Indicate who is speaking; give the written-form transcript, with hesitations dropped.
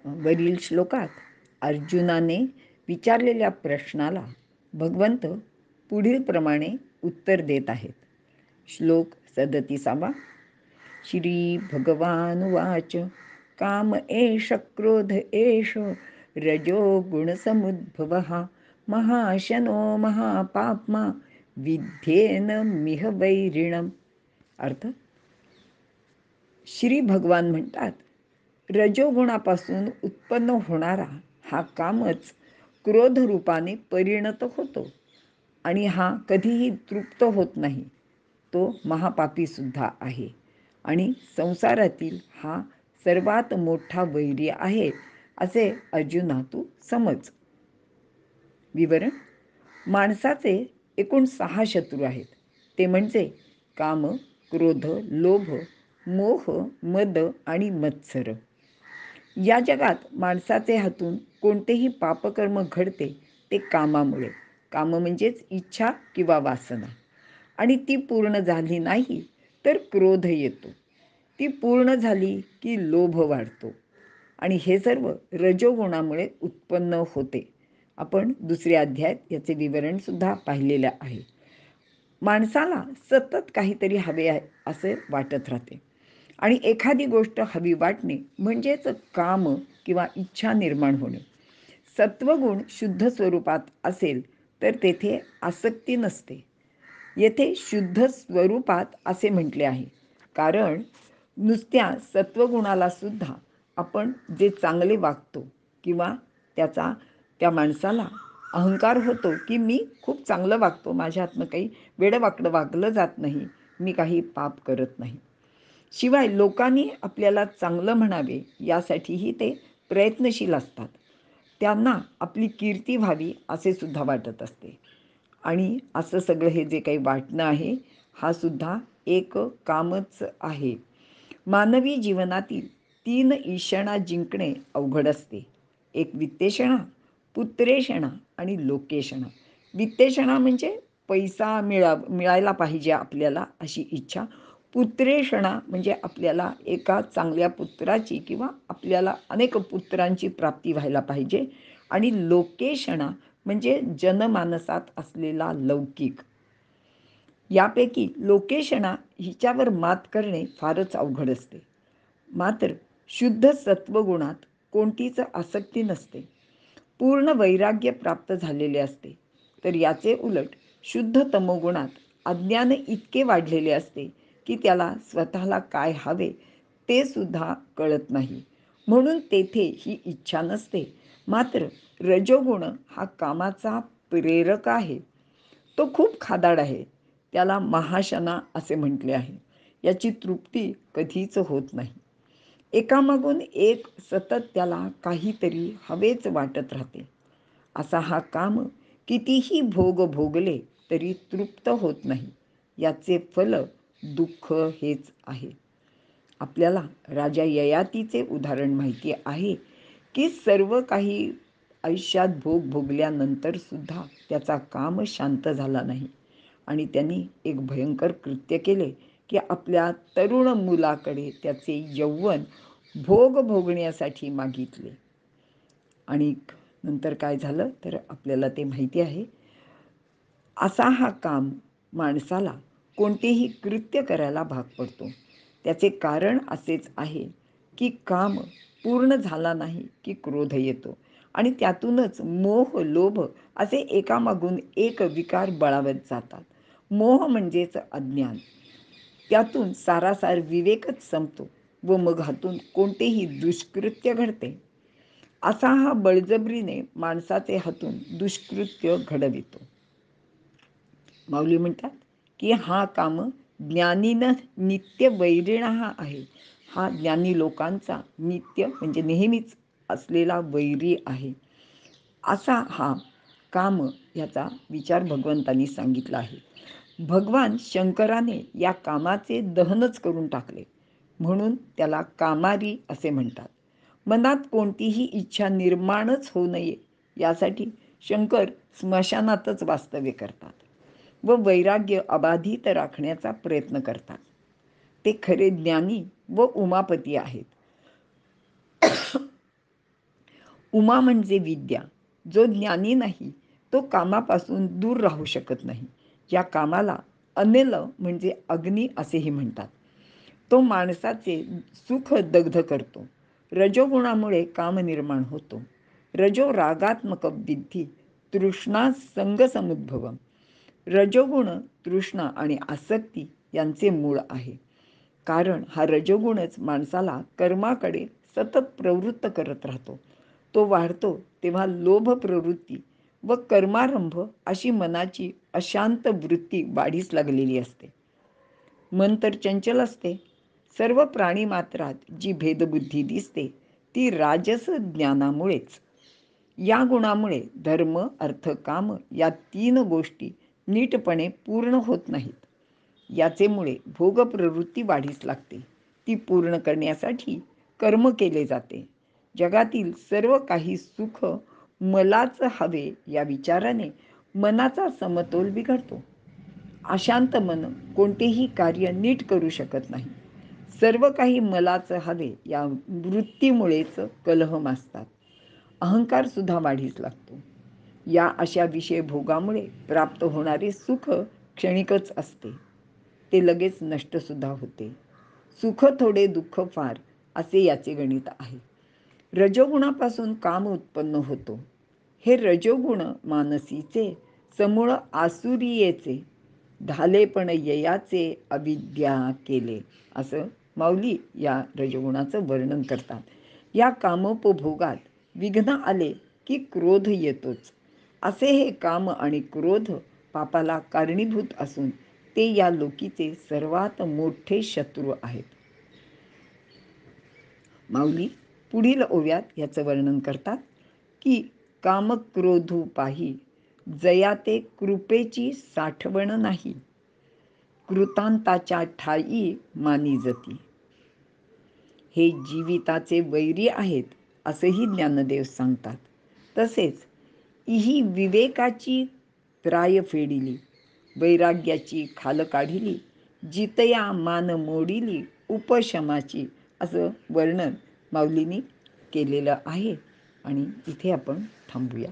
Speaker 1: वरील श्लोकात अर्जुनाने विचारलेल्या प्रश्नाला भगवंत पुढील प्रमाणे उत्तर देत आहेत. श्लोक 37. श्री भगवानुवाच काम एष क्रोध एष रजो गुणसमुद्भवः महाशनो महापाप्मा विध्येन मिह वैरिणम. अर्थ, श्री भगवान म्हणतात, रजोगुणापासून उत्पन्न होणारा हा कामच क्रोध रूपाने परिणत होतो आणि हा कधीही तृप्त होत नाही. तो महापापी सुद्धा आहे आणि संसारातील हा सर्वात मोठा वैरी आहे असे अर्जुना तू समज. विवरण: माणसाचे एकूण 6 शत्रू आहेत. ते म्हणजे काम, क्रोध, लोभ, मोह, मद आणि मत्सर. या जगात माणसाचे हातून कोणतेही पापकर्म घडते ते कामामुळे. काम म्हणजेच इच्छा किंवा वासना, आणि ती पूर्ण झाली नाही तर क्रोध येतो. ती पूर्ण झाली की लोभ वाढतो आणि हे सर्व रजोगुणामुळे उत्पन्न होते. आपण दुसऱ्या अध्यायात याचे विवरण सुद्धा पाहिलेले आहे. माणसाला सतत काहीतरी हवे आहे असे वाटत राहते आणि एखादी गोष्ट हवी वाटणे म्हणजेच काम किंवा इच्छा निर्माण होणे. सत्वगुण शुद्ध स्वरूपात असेल तर तेथे आसक्ती नसते. येथे शुद्ध स्वरूपात असे म्हटले आहे कारण नुसत्या सत्वगुणाला सुद्धा आपण जे चांगले वागतो किंवा त्या माणसाला अहंकार होतो की मी खूप चांगलं वागतो, माझ्या हातनं काही वेडवाकडं वागलं जात नाही, मी काही पाप करत नाही. शिवाय लोकांनी आपल्याला चांगलं म्हणावे यासाठीही ते प्रयत्नशील असतात. त्यांना आपली कीर्ती व्हावी असे सुद्धा वाटत असते. आणि असं सगळं हे जे काही वाटणं आहे हा सुद्धा एक कामच आहे. मानवी जीवनातील 3 ईषणा जिंकणे अवघड असते. एक वित्तेषणा, पुत्रेषणा आणि लोकेषणा. वित्तेषणा म्हणजे पैसा मिळायला पाहिजे आपल्याला अशी इच्छा. पुत्रेषणा म्हणजे आपल्याला एका चांगल्या पुत्राची किंवा आपल्याला अनेक पुत्रांची प्राप्ती व्हायला पाहिजे. आणि लोकेषणा म्हणजे जनमानसात असलेला लौकिक. यापैकी लोकेषणा हिच्यावर मात करणे फारच अवघड असते. मात्र शुद्ध सत्वगुणात कोणतीच आसक्ती नसते. पूर्ण वैराग्य प्राप्त झालेले असते. तर याचे उलट शुद्ध तमोगुणात अज्ञान इतके वाढलेले असते की त्याला स्वतःला काय हवे ते सुद्धा कळत नाही. म्हणून तेथे ही इच्छा नसते. मात्र रजोगुण हा कामाचा प्रेरक आहे. तो खूप खादाड आहे. त्याला महाशना असे म्हटले आहे. याची तृप्ती कधीच होत नाही. एकामागून एक सतत त्याला काहीतरी हवेच वाटत राहते. असा हा काम कितीही भोग भोगले तरी तृप्त होत नाही. याचे फल दुःख हेच आहे. आपल्याला राजा ययातीचे उदाहरण माहिती आहे की सर्व काही आयुष्यात भोग भोगल्यानंतर सुद्धा त्याचा काम शांत झाला नाही आणि त्यांनी एक भयंकर कृत्य केले की आपल्या तरुण मुलाकडे त्याचे यौवन भोग भोगण्यासाठी मागितले. आणि नंतर काय झालं तर आपल्याला ते माहिती आहे. असा हा काम माणसाला कोणतेही कृत्य करायला भाग पडतो. त्याचे कारण असेच आहे की काम पूर्ण झाला नाही की क्रोध येतो आणि त्यातूनच मोह, लोभ असे एकामागून एक विकार बळावत जातात. मोह म्हणजेच अज्ञान. त्यातून सारासार विवेकच संपतो व मग हातून कोणतेही दुष्कृत्य घडते. असा हा बळजबरीने माणसाचे हातून दुष्कृत्य घडवितो. माऊली म्हणतात की हा काम ज्ञानीनं नित्य वैरिणा हा आहे. हा ज्ञानी लोकांचा नित्य म्हणजे नेहमीच असलेला वैरी आहे. असा हा काम याचा विचार भगवंतांनी सांगितला आहे. भगवान शंकराने या कामाचे दहनच करून टाकले म्हणून त्याला कामारी असे म्हणतात. मनात कोणतीही इच्छा निर्माणच होऊ नये यासाठी शंकर स्मशानातच वास्तव्य करतात व वैराग्य अबाधित राखण्याचा प्रयत्न करतात. ते खरे ज्ञानी व उमापती आहेत. उमा म्हणजे विद्या. जो ज्ञानी नाही तो कामापासून दूर राहू शकत नाही. या कामाला अनिल म्हणजे अग्नी असेही म्हणतात. तो माणसाचे सुख दग्ध करतो. रजोगुणामुळे काम निर्माण होतो. रजो रागात्मक विद्धी तृष्णा संगसमुद्भवम. रजोगुण तृष्णा आणि आसक्ती यांचे मूळ आहे. कारण हा रजोगुणच माणसाला कर्माकडे सतत प्रवृत्त करत राहतो. तो वाढतो तेव्हा लोभ प्रवृत्ती व कर्मारंभ अशी मनाची अशांत वृत्ती वाढीस लागलेली असते. मन तर चंचल असते. सर्व प्राणी मात्रात जी भेदबुद्धी दिसते ती राजस ज्ञानामुळेच. या गुणामुळे धर्म अर्थ काम या 3 गोष्टी नीटपणे पूर्ण होत नाहीत. याचेमुळे भोगप्रवृत्ती वाढीस लागते. ती पूर्ण करण्यासाठी कर्म केले जाते. जगातील सर्व काही सुख मलाच हवे या विचाराने मनाचा समतोल बिघडतो. अशांत मन कोणतेही कार्य नीट करू शकत नाही. सर्व काही मलाच हवे या वृत्तीमुळेच कलह माजतात. अहंकार सुद्धा वाढीस लागतो. या अशा विषय भोगामुळे प्राप्त होणारे सुख क्षणिकच असते. ते लगेच नष्ट सुद्धा होते. सुख थोडे दुःख फार असे याचे गणित आहे. रजोगुणापासून काम उत्पन्न होतो. हे रजोगुण मानसीचे समूळ आसुरियेचे झाले पण ययाचे अविद्या केले असं माऊली या रजोगुणाचं वर्णन करतात. या कामोपभोगात विघ्न आले की क्रोध येतोच. असे हे काम आणि क्रोध पापाला कारणीभूत असून ते या लोकीचे सर्वात मोठे शत्रू आहेत. माऊली पुढील ओव्यात याचं वर्णन करतात की कामक्रोधू पाही जया ते कृपेची साठवण नाही, कृतांताच्या ठाई मानी जती. हे जीविताचे वैरी आहेत असंही ज्ञानदेव सांगतात. तसेच ही विवेकाची त्राय फेडिली, वैराग्याची खाल काढिली, जितया मान मोडिली उपशमाची असं वर्णन माऊलींनी केलेलं आहे. आणि इथे आपण थांबूया.